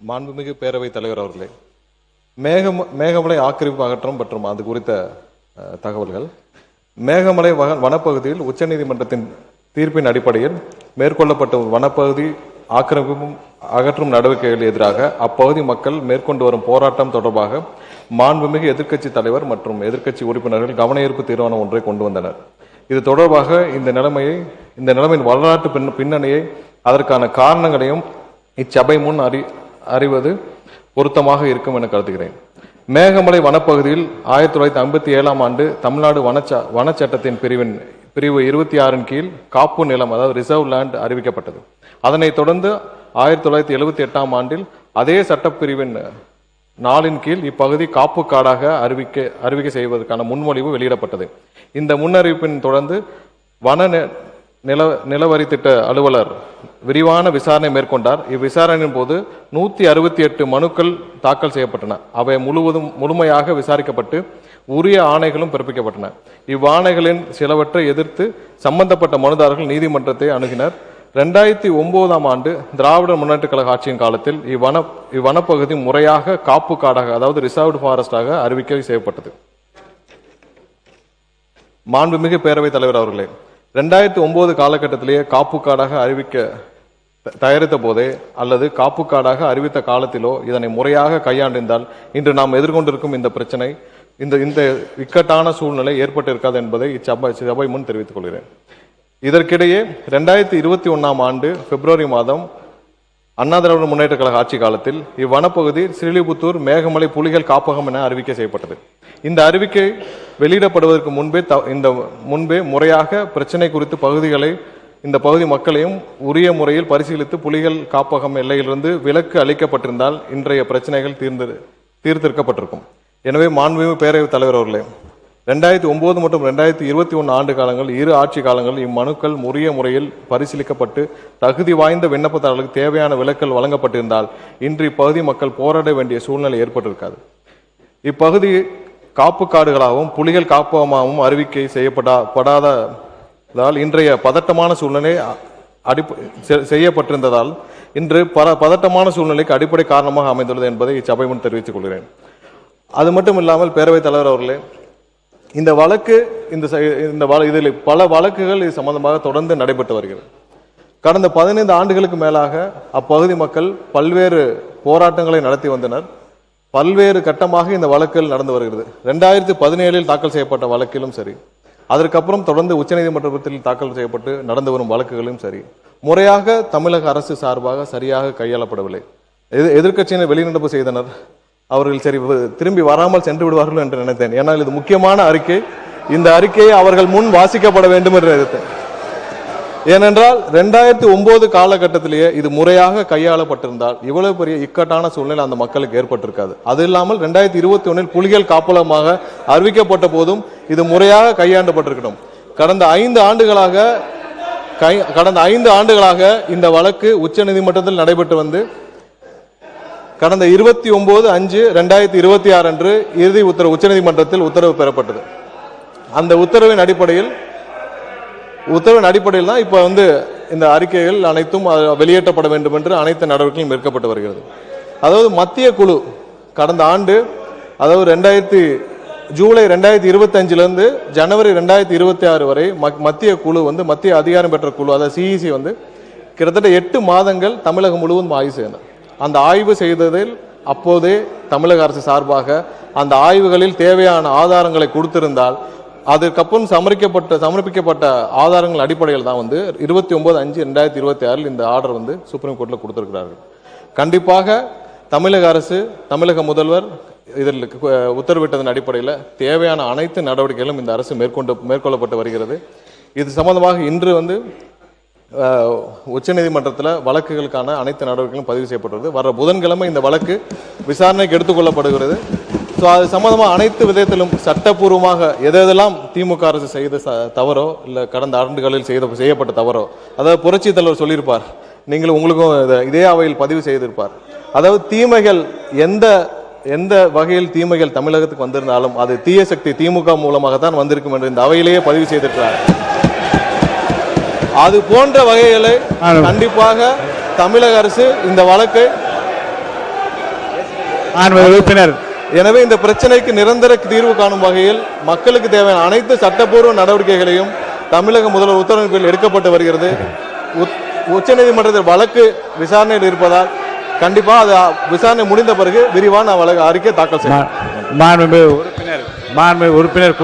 மாண்புமிகு பேரவைத் தலைவர் அவர்களே, மேகமலை ஆக்கிரமிப்பு அகற்றம் மற்றும் அது குறித்த தகவல்கள். மேகமலை வனப்பகுதியில் உச்சநீதிமன்றத்தின் தீர்ப்பின் அடிப்படையில் மேற்கொள்ளப்பட்ட வனப்பகுதி ஆக்கிரமிப்பும் அகற்றும் நடவடிக்கைகள் எதிராக அப்பகுதி மக்கள் மேற்கொண்டு வரும் போராட்டம் தொடர்பாக மாண்புமிகு எதிர்க்கட்சி தலைவர் மற்றும் எதிர்க்கட்சி உறுப்பினர்கள் கவனஈர்ப்பு தீர்மானம் ஒன்றை கொண்டு வந்தனர். இது தொடர்பாக இந்த நிலைமையின் வரலாற்று பின்னணியை அதற்கான காரணங்களையும் இச்சபை முன் அறிவது பொருத்தமாக இருக்கும் என கருதுகிறேன். மேகமலை வனப்பகுதியில் 1957 ஆண்டு தமிழ்நாடு வனச்சட்டத்தின் பிரிவு 26 கீழ் காப்பு நிலம், அதாவது ரிசர்வ் லேண்ட் அறிவிக்கப்பட்டது. அதனைத் தொடர்ந்து 1978 ஆண்டில் அதே சட்டப்பிரிவின் 4 கீழ் இப்பகுதி காப்பு காடாக அறிவிக்கை செய்வதற்கான முன்மொழிவு வெளியிடப்பட்டது. இந்த முன்னறிவிப்பின் தொடர்ந்து வன நிலவரி திட்ட அலுவலர் விரிவான விசாரணை மேற்கொண்டார். இவ்விசாரணையின் போது 168 மனுக்கள் தாக்கல் செய்யப்பட்டன. அவை முழுமையாக விசாரிக்கப்பட்டு உரிய ஆணைகளும் பிறப்பிக்கப்பட்டன. இவ்வாணைகளின் சிலவற்றை எதிர்த்து சம்பந்தப்பட்ட மனுதாரர்கள் நீதிமன்றத்தை அணுகினர். 2009 ஆண்டு திராவிட முன்னேற்ற கழக ஆட்சியின் காலத்தில் இவ்வனப்பகுதி முறையாக காப்பு காடாக, அதாவது ரிசர்வ்டு ஃபாரஸ்டாக அறிவிக்கை செய்யப்பட்டது. மாண்புமிகு பேரவைத் தலைவர் அவர்களே, 2009 காலகட்டத்திலேயே காப்பு காடாக அறிவிக்க தயாரித்த போதே அல்லது காப்பு காடாக அறிவித்த காலத்திலோ இதனை முறையாக கையாண்டிருந்தால் இன்று நாம் எதிர்கொண்டிருக்கும் இந்த பிரச்சனை, இந்த இக்கட்டான சூழ்நிலை ஏற்பட்டிருக்காது என்பதை இச்சபை முன் தெரிவித்துக் கொள்கிறேன். இதற்கிடையே 2021 ஆண்டு பிப்ரவரி மாதம் அண்ணா திராவிட முன்னேற்ற கழக ஆட்சி காலத்தில் இவ்வனப்பகுதி ஸ்ரீலிபுத்தூர் மேகமலை புலிகள் காப்பகம் என அறிவிக்கை செய்யப்பட்டது. இந்த அறிவிக்கை வெளியிடப்படுவதற்கு முன்பே முறையாக பிரச்சனை குறித்து இந்த பகுதி மக்களையும் உரிய முறையில் பரிசீலித்து புலிகள் காப்பகம் எல்லையிலிருந்து விலக்கு அளிக்கப்பட்டிருந்தால் இன்றைய பிரச்சனைகள் தீர்த்திருக்கப்பட்டிருக்கும். எனவே மாண்புமிகு பேரவைத் தலைவர் அவர்களே, 2009 மற்றும் 2021 ஆண்டு காலங்கள் இரு ஆட்சி காலங்கள் இம்மனுக்கள் உரிய முறையில் பரிசீலிக்கப்பட்டு தகுதி வாய்ந்த விண்ணப்பதாரர்களுக்கு தேவையான விலக்கல் வழங்கப்பட்டிருந்தால் இன்று இப்பகுதி மக்கள் போராட வேண்டிய சூழ்நிலை ஏற்பட்டிருக்காது. இப்பகுதி காப்பு காடுகளாகவும் புலிகள் காப்பகமாகவும் அறிவிக்கை செய்யப்படாததால் இன்றைய பதட்டமான சூழ்நிலை செய்யப்பட்டிருந்ததால் இன்று பதட்டமான சூழ்நிலைக்கு அடிப்படை காரணமாக அமைந்துள்ளது என்பதை இச்சபை முன் தெரிவித்துக் கொள்கிறேன். அது மட்டும் இல்லாமல் பேரவைத் தலைவர் அவர்களே, இந்த வழக்கு இதில் பல வழக்குகள் இது சம்பந்தமாக தொடர்ந்து நடைபெற்று வருகிறது. கடந்த 15 ஆண்டுகளுக்கு மேலாக அப்பகுதி மக்கள் பல்வேறு போராட்டங்களை நடத்தி வந்தனர். பல்வேறு கட்டமாக இந்த வழக்குகள் நடந்து வருகிறது. 2017 தாக்கல் செய்யப்பட்ட வழக்கிலும் சரி, அதற்கப்புறம் தொடர்ந்து உச்சநீதிமன்றத்தில் தாக்கல் செய்யப்பட்டு நடந்து வரும் வழக்குகளும் சரி, முறையாக தமிழக அரசு சார்பாக சரியாக கையாளப்படவில்லை. எதிர்க்கட்சியினர் வெளிநடப்பு செய்தனர். அவர்கள் சரி திரும்பி வராமல் சென்று விடுவார்கள் என்று நினைத்தேன். ஏன்னால் இது முக்கியமான அறிக்கை. இந்த அறிக்கையை அவர்கள் முன் வாசிக்கப்பட வேண்டும் என்று நினைத்தேன். ஏனென்றால் 2009 காலகட்டத்திலேயே இது முறையாக கையாளப்பட்டிருந்தால் இவ்வளவு பெரிய இக்கட்டான சூழ்நிலை அந்த மக்களுக்கு ஏற்பட்டிருக்காது. அது இல்லாமல் 2021 புலிகள் காப்பகமாக அறிவிக்கப்பட்ட போதும் இது முறையாக கையாண்டப்பட்டிருக்கணும். கடந்த 5 ஆண்டுகளாக இந்த வழக்கு உச்ச நீதிமன்றத்தில் நடைபெற்று வந்து கடந்த 29/5/2026 அன்று இறுதி உத்தரவு உச்சநீதிமன்றத்தில் உத்தரவு பெறப்பட்டது. அந்த உத்தரவின் அடிப்படையில் தான் இப்ப இந்த அறிக்கைகள் அனைத்தும் வெளியேற்றப்பட வேண்டும் என்று அனைத்து நடவடிக்கைகளும் மேற்கொள்ளப்பட்டு வருகிறது. அதாவது மத்திய குழு கடந்த ஆண்டு, அதாவது ஜூலை 2025 ஜனவரி 2026 வரை மத்திய குழு மத்திய அதிகாரம் பெற்ற குழு, அதாவது சிஇசி கிட்டத்தட்ட 8 மாதங்கள் தமிழகம் முழுவதும் ஆய்வு செய்தனர். அந்த ஆய்வு செய்ததில் அப்போதே தமிழக அரசு சார்பாக அந்த ஆய்வுகளில் தேவையான ஆதாரங்களை கொடுத்திருந்தால் அதற்கப்புறம் சமர்ப்பிக்கப்பட்ட ஆதாரங்கள் அடிப்படையில் தான் 29/5/2026 இந்த ஆர்டர் சுப்ரீம் கோர்ட்டில் கொடுத்திருக்கிறார்கள். கண்டிப்பாக தமிழக அரசு, தமிழக முதல்வர் இதில் உத்தரவிட்டதன் அடிப்படையில் தேவையான அனைத்து நடவடிக்கைகளும் இந்த அரசு மேற்கொள்ளப்பட்டு வருகிறது. இது சம்பந்தமாக இன்று உச்சநீதிமன்றத்தில் வழக்குகளுக்கான அனைத்து நடவடிக்கைகளும் பதிவு செய்யப்பட்டுள்ளது. வர புதன்கிழமை இந்த வழக்கு விசாரணைக்கு எடுத்துக்கொள்ளப்படுகிறது. ஸோ அது சம்பந்தமாக அனைத்து விதத்திலும் சட்டப்பூர்வமாக எதெல்லாம் திமுக அரசு செய்த தவறோ இல்லை கடந்த ஆண்டுகளில் செய்யப்பட்ட தவறோ, அதாவது புரட்சி தலைவர் சொல்லியிருப்பார், நீங்களும் உங்களுக்கும் இதே அவையில் பதிவு செய்திருப்பார். அதாவது தீமைகள் எந்த வகையில் தீமைகள் தமிழகத்துக்கு வந்திருந்தாலும் அது தீய சக்தி திமுக மூலமாகத்தான் வந்திருக்கும் என்று இந்த அவையிலேயே பதிவு செய்திருக்கிறார். அது போன்ற வகைகளை கண்டிப்பாக தமிழக அரசு இந்த வழக்கை உறுப்பினர். எனவே இந்த பிரச்சனைக்கு நிரந்தர தீர்வு காணும் வகையில் மக்களுக்கு தேவையான அனைத்து சட்டப்பூர்வ நடவடிக்கைகளையும் தமிழக முதல்வர் உத்தரவின் பேரில் எடுக்கப்பட்டு வருகிறது. உச்சநீதிமன்றத்தில் வழக்கு விசாரணையில் இருப்பதால் கண்டிப்பா அது விசாரணை முடிந்த பிறகு விரிவான வழக்கு அறிக்கை தாக்கல் செய்யும். உறுப்பினர்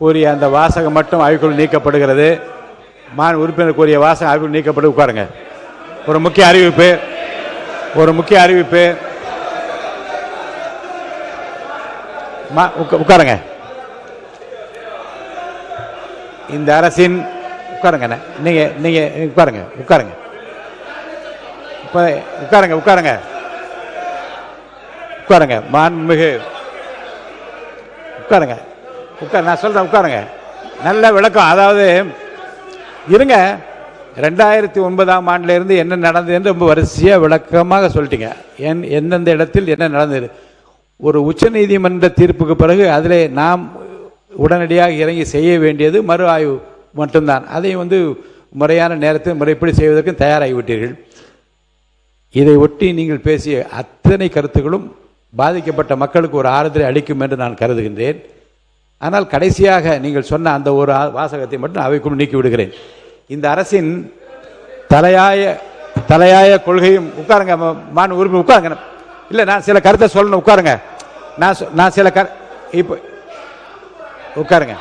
கூறிய அந்த வாசகம் மட்டும் அவைக்குள் நீக்கப்படுகிறது. உறுப்பினர் கூறிய வாசகம் அவைக்குள் நீக்கப்பட்டு உட்காருங்க. ஒரு முக்கிய அறிவிப்பு உட்காருங்க. இந்த அரசின் உட்காருங்க. நீங்க உட்காருங்க. மாண்புமிகு உட்காருங்க. நான் சொல்றேன் உட்காருங்க. நல்ல விளக்கம். அதாவது இருங்க, 2009ஆம் ஆண்டுல இருந்து என்ன நடந்தது என்று ரொம்ப வரிசையா விளக்கமாக சொல்லிட்டீங்க. எந்தெந்த இடத்தில் என்ன நடந்தது. ஒரு உச்ச நீதிமன்ற தீர்ப்புக்கு பிறகு அதிலே நாம் உடனடியாக இறங்கி செய்ய வேண்டியது மறு ஆய்வு மட்டும்தான். அதை முறையான நேரத்தில் முறைப்படி செய்வதற்கு தயாராகிவிட்டீர்கள். இதை ஒட்டி நீங்கள் பேசிய அத்தனை கருத்துக்களும் பாதிக்கப்பட்ட மக்களுக்கு ஒரு ஆறுதலை அளிக்கும் என்று நான் கருதுகின்றேன். ஆனால் கடைசியாக நீங்கள் சொன்ன அந்த ஒரு வாசகத்தை மட்டும் அவைக்குள் நீக்கி விடுகிறேன். இந்த அரசின் தலையாய கொள்கையும் உட்காருங்க. உறுப்பினர் உட்காருங்க. இல்லை, நான் சில கருத்தை சொல்லணும். உட்காருங்க. நான் சில இப்போ உட்காருங்க.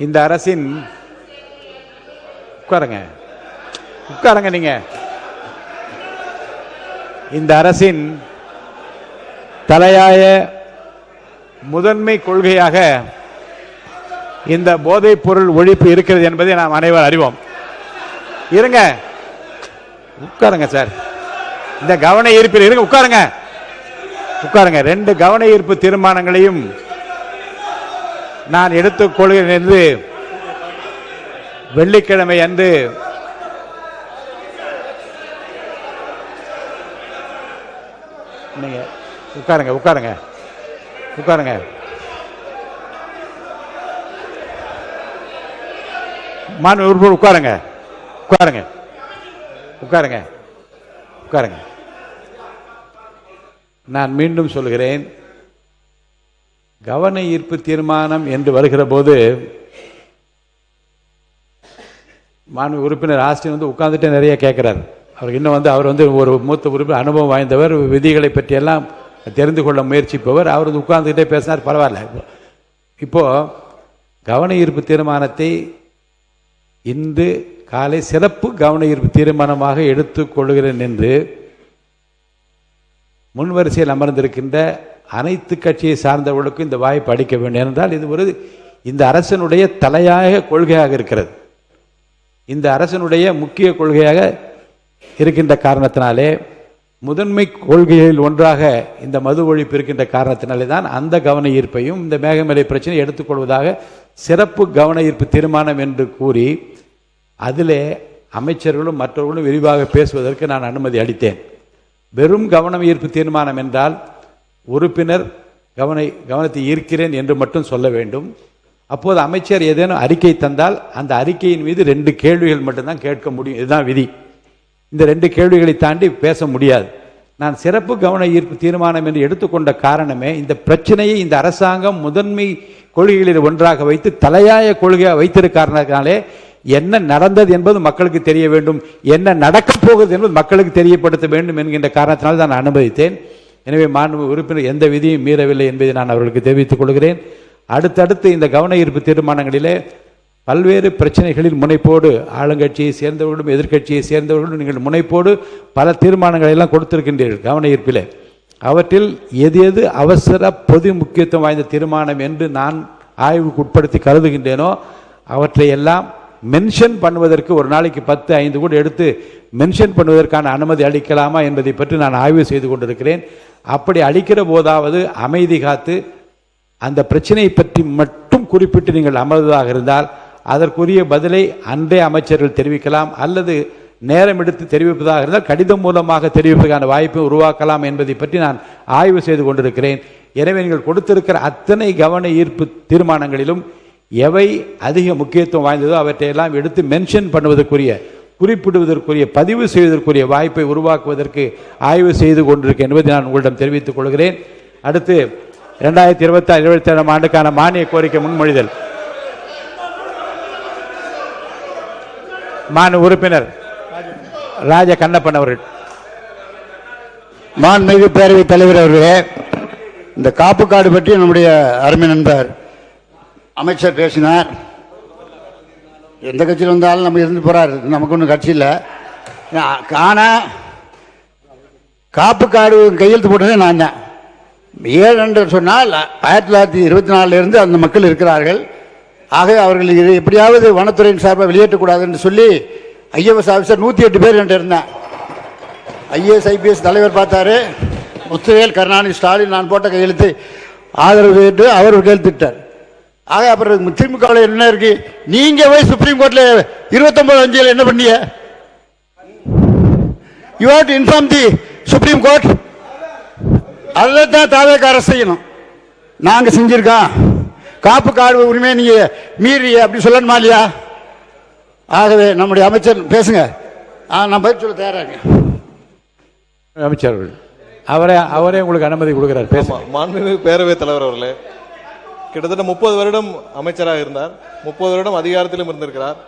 இந்த அரசின் நீங்க இந்த அரசின் தலையாய முதன்மை கொள்கையாக இந்த போதைப் பொருள் ஒழிப்பு இருக்கிறது என்பதை நாம் அனைவரும் அறிவோம். இருங்க, உட்காருங்க சார். இந்த கவன ஈர்ப்பில் இருங்க, உட்காருங்க. 2 கவன ஈர்ப்பு தீர்மானங்களையும் நான் எடுத்துக் கொள்கிறேன் என்று வெள்ளிக்கிழமை அன்று நீங்க உட்காருங்க. உட்காருங்க. நான் மீண்டும் சொல்கிறேன், கவன ஈர்ப்பு தீர்மானம் என்று வருகிற போது மாண்பு உறுப்பினர் ஆஸ்டின் உட்கார்ந்துட்டு நிறைய கேட்கிறார். அவர் இன்னும் அவர் ஒரு மூத்த உறுப்பினர், அனுபவம் வாய்ந்தவர், விதிகளை பற்றியெல்லாம் தெரிந்து கொள்ள முயற்சிப்பவர். அவர் உட்கார்ந்துகிட்டே பேசினார், பரவாயில்ல. இப்போ கவன ஈர்ப்பு தீர்மானத்தை இன்று காலை சிறப்பு கவன ஈர்ப்பு தீர்மானமாக எடுத்துக் கொள்கிறேன் என்று முன்வரிசையில் அமர்ந்திருக்கின்ற அனைத்து கட்சியை சார்ந்தவர்களுக்கும் இந்த வாய்ப்பு அளிக்க வேண்டும். என்றால் இது இந்த அரசனுடைய தலையாய கொள்கையாக இருக்கிறது. இந்த அரசனுடைய முக்கிய கொள்கையாக இருக்கின்ற காரணத்தினாலே, முதன்மை கொள்கைகளில் ஒன்றாக இந்த மது ஒழிப்பு இருக்கின்ற காரணத்தினாலே தான் அந்த கவன ஈர்ப்பையும் இந்த மேகமலை பிரச்சனை எடுத்துக்கொள்வதாக சிறப்பு கவன ஈர்ப்பு தீர்மானம் என்று கூறி அதிலே அமைச்சர்களும் மற்றவர்களும் விரிவாக பேசுவதற்கு நான் அனுமதி அளித்தேன். வெறும் கவன ஈர்ப்பு தீர்மானம் என்றால் உறுப்பினர் கவனத்தை ஈர்க்கிறேன் என்று மட்டும் சொல்ல வேண்டும். அப்போது அமைச்சர் ஏதேனும் அறிக்கை தந்தால் அந்த அறிக்கையின் மீது 2 கேள்விகள் மட்டும்தான் கேட்க முடியும். இதுதான் விதி. இந்த 2 கேள்விகளை தாண்டி பேச முடியாது. நான் சிறப்பு கவன ஈர்ப்பு தீர்மானம் என்று எடுத்துக்கொண்ட காரணமே, இந்த பிரச்சனையை இந்த அரசாங்கம் முதன்மை கொள்கைகளில் ஒன்றாக வைத்து தலையாய கொள்கையாக வைத்திருக்காரனாலே என்ன நடந்தது என்பது மக்களுக்கு தெரிய வேண்டும், என்ன நடக்கப் போகிறது என்பது மக்களுக்கு தெரியப்படுத்த வேண்டும் என்கின்ற காரணத்தினால் நான் அனுமதித்தேன். எனவே மாண்பு உறுப்பினர் எந்த விதியும் மீறவில்லை என்பதை நான் அவர்களுக்கு தெரிவித்துக் கொள்கிறேன். அடுத்தடுத்து இந்த கவன ஈர்ப்பு தீர்மானங்களிலே பல்வேறு பிரச்சனைகளில் முனைப்போடு ஆளுங்கட்சியை சேர்ந்தவர்களும் எதிர்கட்சியை சேர்ந்தவர்களும் நீங்கள் முனைப்போடு பல தீர்மானங்களை எல்லாம் கொடுத்திருக்கின்றீர்கள் கவன ஈர்ப்பிலே. அவற்றில் எது அவசர பொது முக்கியத்துவம் வாய்ந்த தீர்மானம் என்று நான் ஆய்வுக்கு உட்படுத்தி கருதுகின்றேனோ அவற்றை எல்லாம் மென்ஷன் பண்ணுவதற்கு ஒரு நாளைக்கு 10-5 கூட எடுத்து மென்ஷன் பண்ணுவதற்கான அனுமதி அளிக்கலாமா என்பதை பற்றி நான் ஆய்வு செய்து கொண்டிருக்கிறேன். அப்படி அளிக்கிற போதாவது அமைதி காத்து அந்த பிரச்சனையை பற்றி மட்டும் குறிப்பிட்டு நீங்கள் அமர்வதாக இருந்தால் அதற்குரிய பதிலை அன்றே அமைச்சர்கள் தெரிவிக்கலாம், அல்லது நேரம் எடுத்து தெரிவிப்பதாக இருந்தால் கடிதம் மூலமாக தெரிவிப்பதற்கான வாய்ப்பை உருவாக்கலாம் என்பதை பற்றி நான் ஆய்வு செய்து கொண்டிருக்கிறேன். எனவே நீங்கள் கொடுத்திருக்கிற அத்தனை கவன ஈர்ப்பு தீர்மானங்களிலும் எவை அதிக முக்கியத்துவம் வாய்ந்ததோ அவற்றையெல்லாம் எடுத்து மென்ஷன் பண்ணுவதற்குரிய, குறிப்பிடுவதற்குரிய, பதிவு செய்வதற்குரிய வாய்ப்பை உருவாக்குவதற்கு ஆய்வு செய்து கொண்டிருக்கேன் என்பதை நான் உங்களிடம் தெரிவித்துக் கொள்கிறேன். அடுத்து 2026-27 ஆண்டுக்கான மானிய கோரிக்கை முன்மொழிதல். மாண்பு உறுப்பினர் ராஜ கண்ணப்பன் அவர்கள். மாண்புமிகு பேரவைத் தலைவர் அவர்களே, இந்த காப்பு கார்டு பற்றி நம்முடைய அருமை நண்பர் அமைச்சர் பேசினார். எந்த கட்சியில் வந்தாலும் நம்ம இருந்து போறாரு, நமக்கு ஒன்றும் கட்சி இல்லை. ஆனால் காப்பு கார்டு கையெழுத்து போட்டதே நான் தான். ஏன் என்று சொன்னால் 1924 அந்த மக்கள் இருக்கிறார்கள். ஆக அவர்கள் இதை எப்படியாவது வனத்துறையின் சார்பாக வெளியேற்றக்கூடாது என்று சொல்லி ஐஏஎஸ் ஆஃபீஸர் 108 பேர் என்று இருந்தேன். ஐஏஎஸ் ஐபிஎஸ் தலைவர் பார்த்தாரு, முத்துவேல், கருணாநிதி, ஸ்டாலின், நான் போட்ட கையெழுத்து ஆதரவு கேட்டு அவர் கையெழுத்திட்டார். ஆக அப்புறம் திமுகவில் என்ன இருக்கு, நீங்க போய் சுப்ரீம் கோர்ட்ல 29/5 என்ன பண்ணீங்க? You have to inform the supreme court. அதில் தான் தாவேக அரசு செய்யணும். நாங்க செஞ்சிருக்கோம். காப்பு காடு உரிமையை நீங்க மீறி அப்படி சொல்லணுமா இல்லையா? ஆகவே நம்முடைய அமைச்சர் பேசுங்க, நான் பதில் சொல்ல தயாராக. அமைச்சர் அவரே உங்களுக்கு அனுமதி கொடுக்கிறார், பேசுங்க. மாண்புமிகு பேரவைத் தலைவர் அவர்களே, கிட்டத்தட்ட 30 வருடம் அமைச்சராக இருந்தார், 30 வருடம் அதிகாரத்திலும் இருந்திருக்கிறார்.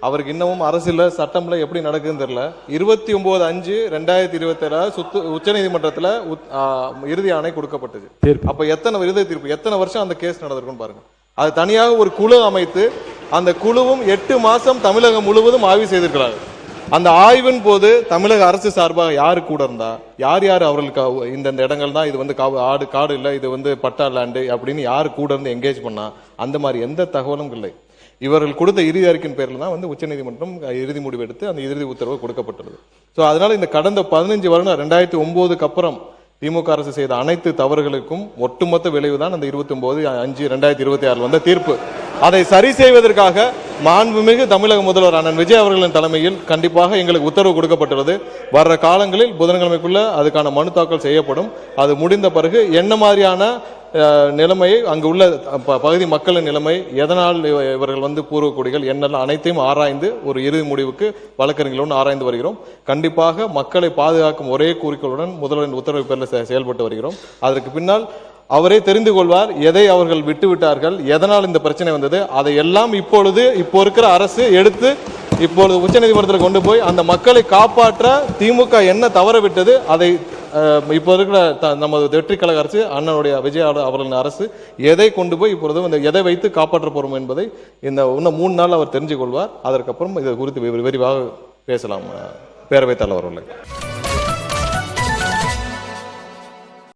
அவருக்கு இன்னமும் அரசியல சட்டம்ல எப்படி நடக்குதுன்னு தெரியல. 29/5/2027 உச்சநீதிமன்றத்தில் இறுதி ஆணை கொடுக்கப்பட்டது. அப்ப எத்தனை இறுதி தீர்ப்பு, எத்தனை வருஷம் அந்த கேஸ் நடந்திருக்குன்னு பாருங்க. அது தனியாக ஒரு குழு அமைத்து அந்த குழுவும் 8 மாசம் தமிழகம் முழுவதும் ஆய்வு செய்திருக்கிறார்கள். அந்த ஆய்வின் போது தமிழக அரசு சார்பாக யாரு கூட இருந்தா, யார் யார் அவர்களுக்கு இந்த இடங்கள் தான், இது வந்து காடு இல்லை, இது வந்து பட்டா லேண்டு அப்படின்னு யாரு கூட இருந்து என்கேஜ் பண்ணா, அந்த மாதிரி எந்த தகவலும் இல்லை. இவர்கள் கொடுத்த இறுதி அறிக்கையின் பேரில் தான் வந்து உச்சநீதிமன்றம் இறுதி முடிவு எடுத்து அந்த இறுதி உத்தரவு கொடுக்கப்பட்டுள்ளது. ஸோ அதனால இந்த கடந்த 15 வருடம் 2009க்கு அப்புறம் திமுக அரசு செய்த அனைத்து தவறுகளுக்கும் ஒட்டுமொத்த விளைவு தான் அந்த 29/5/2026 வந்த தீர்ப்பு. அதை சரி செய்வதற்காக மாண்புமிகு தமிழக முதல்வர் அண்ணன் விஜய் அவர்களின் தலைமையில் கண்டிப்பாக எங்களுக்கு உத்தரவு கொடுக்கப்பட்டுள்ளது. வர்ற காலங்களில் புதன்கிழமைக்குள்ள அதுக்கான மனு தாக்கல் செய்யப்படும். அது முடிந்த பிறகு என்ன மாதிரியான நிலைமையை, அங்கு உள்ள பகுதி மக்களின் நிலைமை, எதனால் இவர்கள் வந்து பூர்வக்குடிகள் என்னெல்லாம் அனைத்தையும் ஆராய்ந்து ஒரு இறுதி முடிவுக்கு வழக்கறிஞர்களோடு ஆராய்ந்து வருகிறோம். கண்டிப்பாக மக்களை பாதுகாக்கும் ஒரே குறிக்கோளுடன் முதல்வரின் உத்தரவு பேரில் செயல்பட்டு வருகிறோம். அதற்கு பின்னால் அவரே தெரிந்து கொள்வார் எதை அவர்கள் விட்டுவிட்டார்கள், எதனால் இந்த பிரச்சனை வந்தது. அதையெல்லாம் இப்போ இருக்கிற அரசு எடுத்து இப்பொழுது உச்சநீதிமன்றத்தில் கொண்டு போய் அந்த மக்களை காப்பாற்ற திமுக என்ன தவற விட்டது, அதை இப்போ இருக்கிற நமது வெற்றி கழக அரசு, அண்ணனுடைய விஜய் அவர்களின் அரசு எதை கொண்டு போய் இப்பொழுது எதை வைத்து காப்பாற்ற போறோம் என்பதை இன்னும் 3 நாள் அவர் தெரிஞ்சு கொள்வார். அதற்கப்புறம் இது குறித்து விரிவாக பேசலாம் பேரவைத் தலைவர் அவர்களே.